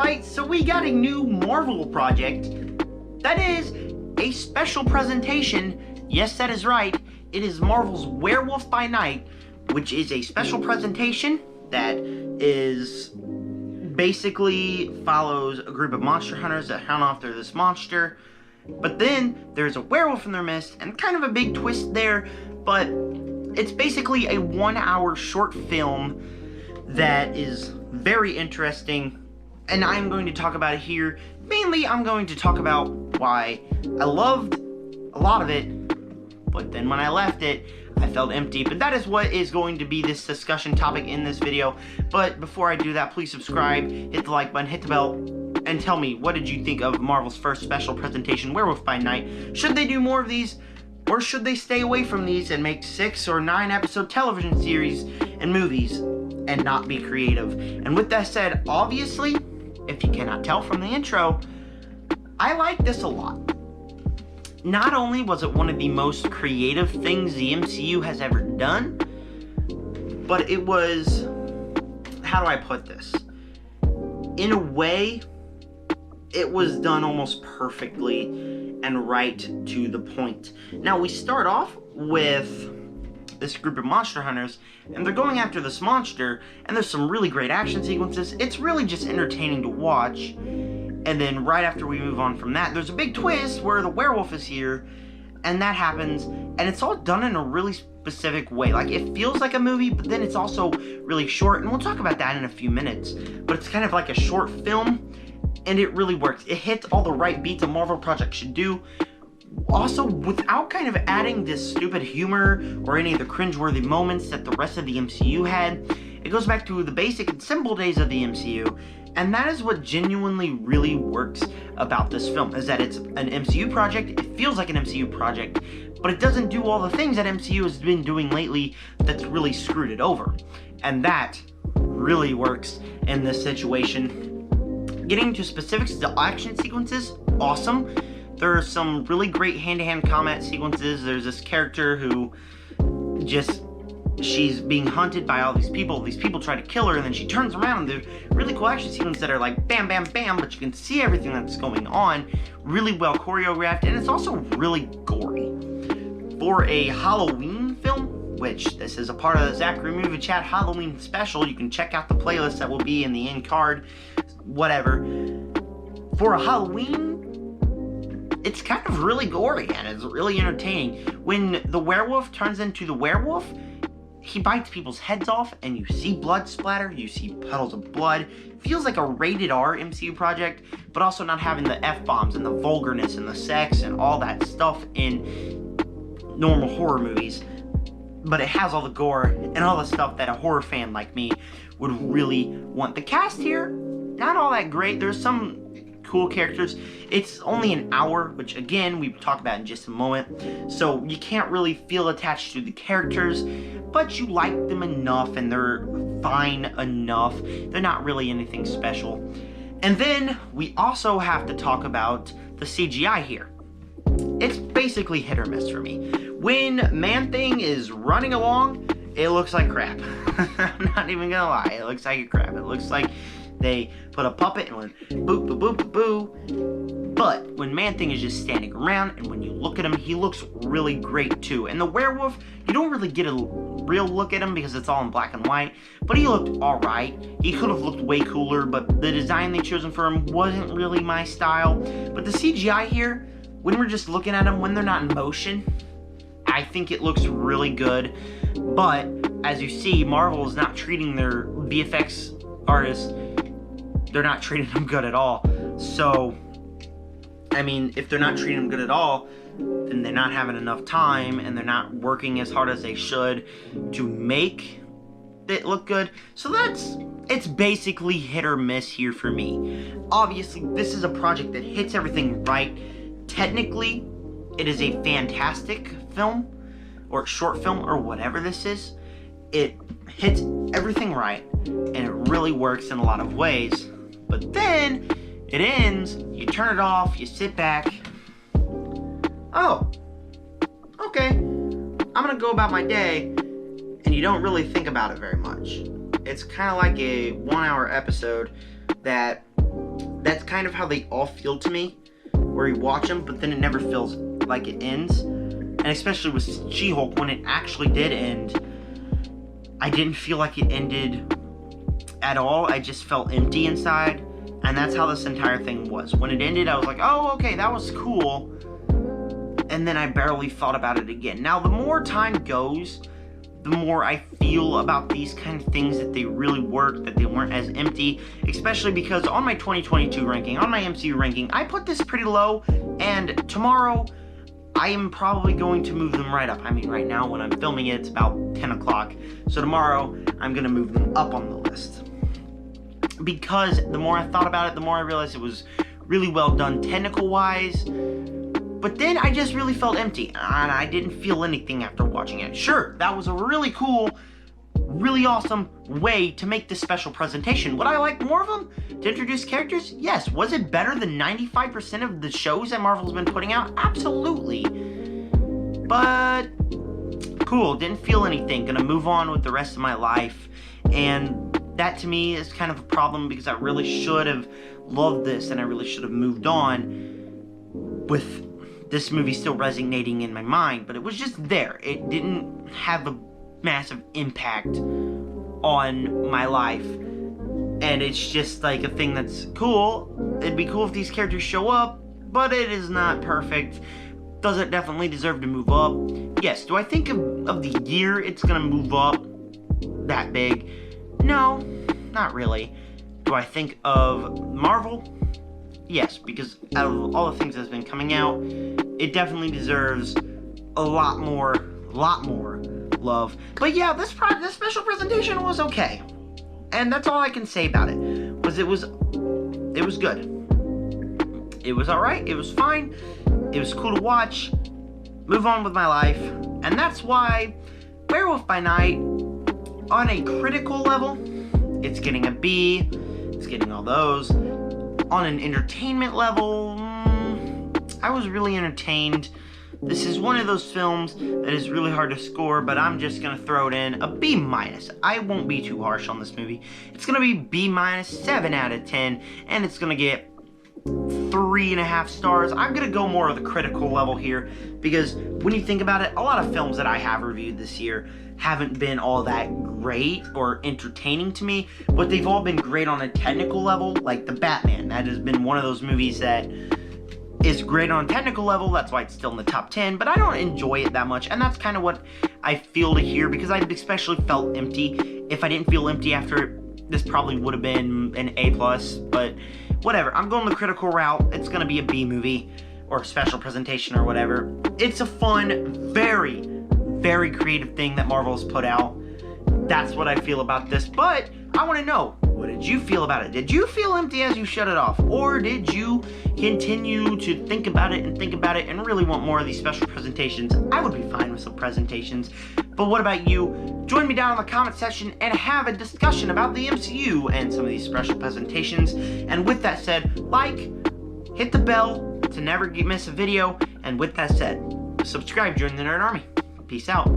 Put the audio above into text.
Alright, so we got a new Marvel project. That is a special presentation. Yes, that is right. It is Marvel's Werewolf by Night, which is a special presentation that is basically follows a group of monster hunters that hunt after this monster. But then there's a werewolf in their midst, and kind of a big twist there, but it's basically a 1-hour short film that is very interesting, and I'm going to talk about it here. Mainly, I'm going to talk about why I loved a lot of it, but then when I left it, I felt empty. But that is what is going to be this discussion topic in this video. But before I do that, please subscribe, hit the like button, hit the bell, and tell me, what did you think of Marvel's first special presentation, Werewolf by Night? Should they do more of these, or should they stay away from these and make 6 or 9 episode television series and movies and not be creative? And with that said, obviously, if you cannot tell from the intro, I like this a lot. Not only was it one of the most creative things the MCU has ever done, but it was, how do I put this? In a way, it was done almost perfectly and right to the point. Now, we start off with this group of monster hunters, and they're going after this monster, and there's some really great action sequences. It's really just entertaining to watch. And then right after we move on from that, there's a big twist where the werewolf is here, and that happens, and it's all done in a really specific way. Like, it feels like a movie, but then it's also really short, and we'll talk about that in a few minutes. But it's kind of like a short film, and it really works. It hits all the right beats a Marvel project should do. Also, without kind of adding this stupid humor or any of the cringeworthy moments that the rest of the MCU had, it goes back to the basic and simple days of the MCU. And that is what genuinely really works about this film, is that it's an MCU project. It feels like an MCU project, but it doesn't do all the things that MCU has been doing lately that's really screwed it over. And that really works in this situation. Getting into specifics, the action sequences, awesome. There are some really great hand-to-hand combat sequences. There's this character who she's being hunted by all these people. These people try to kill her, and then she turns around. There's really cool action sequences that are like bam, bam, bam, but you can see everything that's going on. Really well choreographed, and it's also really gory. For a Halloween film, which this is a part of the Zachary Movie Chat Halloween special, you can check out the playlist that will be in the end card, whatever. For a Halloween, it's kind of really gory, and it's really entertaining. When the werewolf turns into the werewolf, he bites people's heads off, and you see blood splatter, you see puddles of blood. It feels like a rated R MCU project, but also not having the F-bombs and the vulgarness and the sex and all that stuff in normal horror movies. But it has all the gore and all the stuff that a horror fan like me would really want. The cast here, not all that great. There's some cool characters. It's only an hour, which again we talk about in just a moment, so you can't really feel attached to the characters, but you like them enough and they're fine enough. They're not really anything special. And then we also have to talk about the CGI here. It's basically hit or miss for me. When Man-Thing is running along, it looks like crap. I'm not even gonna lie, it looks like crap. It looks like they put a puppet and went boop, boop, boop, boop, boo. But when Man-Thing is just standing around, and when you look at him, he looks really great too. And the werewolf, you don't really get a real look at him because it's all in black and white, but he looked alright. He could have looked way cooler, but the design they chosen for him wasn't really my style. But the CGI here, when we're just looking at him, when they're not in motion, I think it looks really good. But as you see, Marvel is not treating their VFX artists, they're not treating them good at all. So, I mean, if they're not treating them good at all, then they're not having enough time, and they're not working as hard as they should to make it look good. So it's basically hit or miss here for me. Obviously, this is a project that hits everything right. Technically, it is a fantastic film, or short film, or whatever this is. It hits everything right, and it really works in a lot of ways. But then, it ends, you turn it off, you sit back. Oh, okay, I'm gonna go about my day, and you don't really think about it very much. It's kind of like a 1-hour episode that kind of how they all feel to me, where you watch them, but then it never feels like it ends. And especially with She-Hulk, when it actually did end, I didn't feel like it ended at all. I just felt empty inside, and that's how this entire thing was. When it ended, I was like, oh, okay, that was cool, and then I barely thought about it again. Now, the more time goes, the more I feel about these kind of things, that they really worked, that they weren't as empty, especially because on my 2022 ranking, on my MCU ranking, I put this pretty low, and tomorrow, I am probably going to move them right up. I mean, right now, when I'm filming it, it's about 10 o'clock, so tomorrow, I'm going to move them up on the list. Because the more I thought about it, the more I realized it was really well done technical-wise, but then I just really felt empty, and I didn't feel anything after watching it. Sure, that was a really cool, really awesome way to make this special presentation. Would I like more of them to introduce characters? Yes. Was it better than 95% of the shows that Marvel's been putting out? Absolutely. But cool, didn't feel anything. Gonna move on with the rest of my life, and that to me is kind of a problem, because I really should have loved this, and I really should have moved on with this movie still resonating in my mind, but it was just there. It didn't have a massive impact on my life, and it's just like a thing that's cool. It'd be cool if these characters show up, but it is not perfect. Does it definitely deserve to move up? Yes. Do I think of the year it's gonna move up that big? No, not really. Do I think of Marvel? Yes, because out of all the things that's been coming out, it definitely deserves a lot more love. But yeah, this special presentation was okay, and that's all I can say about it. It was good. It was alright. It was fine. It was cool to watch. Move on with my life, and that's why Werewolf by Night, on a critical level, it's getting a B. It's getting all those. On an entertainment level, I was really entertained. This is one of those films that is really hard to score, but I'm just gonna throw it in a B-. I won't be too harsh on this movie. It's gonna be B-, 7 out of 10, and it's gonna get 3.5 stars. I'm gonna go more of the critical level here, because when you think about it, a lot of films that I have reviewed this year haven't been all that great or entertaining to me, but they've all been great on a technical level, like The Batman. That has been one of those movies that is great on a technical level. That's why it's still in the top 10, but I don't enjoy it that much, and that's kind of what I feel to here, because I especially felt empty. If I didn't feel empty after it, this probably would have been an A+, but whatever. I'm going the critical route. It's going to be a B movie, or a special presentation, or whatever. It's a fun, very, very creative thing that Marvel's put out. That's what I feel about this, but I want to know, what did you feel about it? Did you feel empty as you shut it off? Or did you continue to think about it and really want more of these special presentations? I would be fine with some presentations, but what about you? Join me down in the comment section and have a discussion about the MCU and some of these special presentations. And with that said, hit the bell to never miss a video, and with that said, subscribe, join the Nerd Army. Peace out.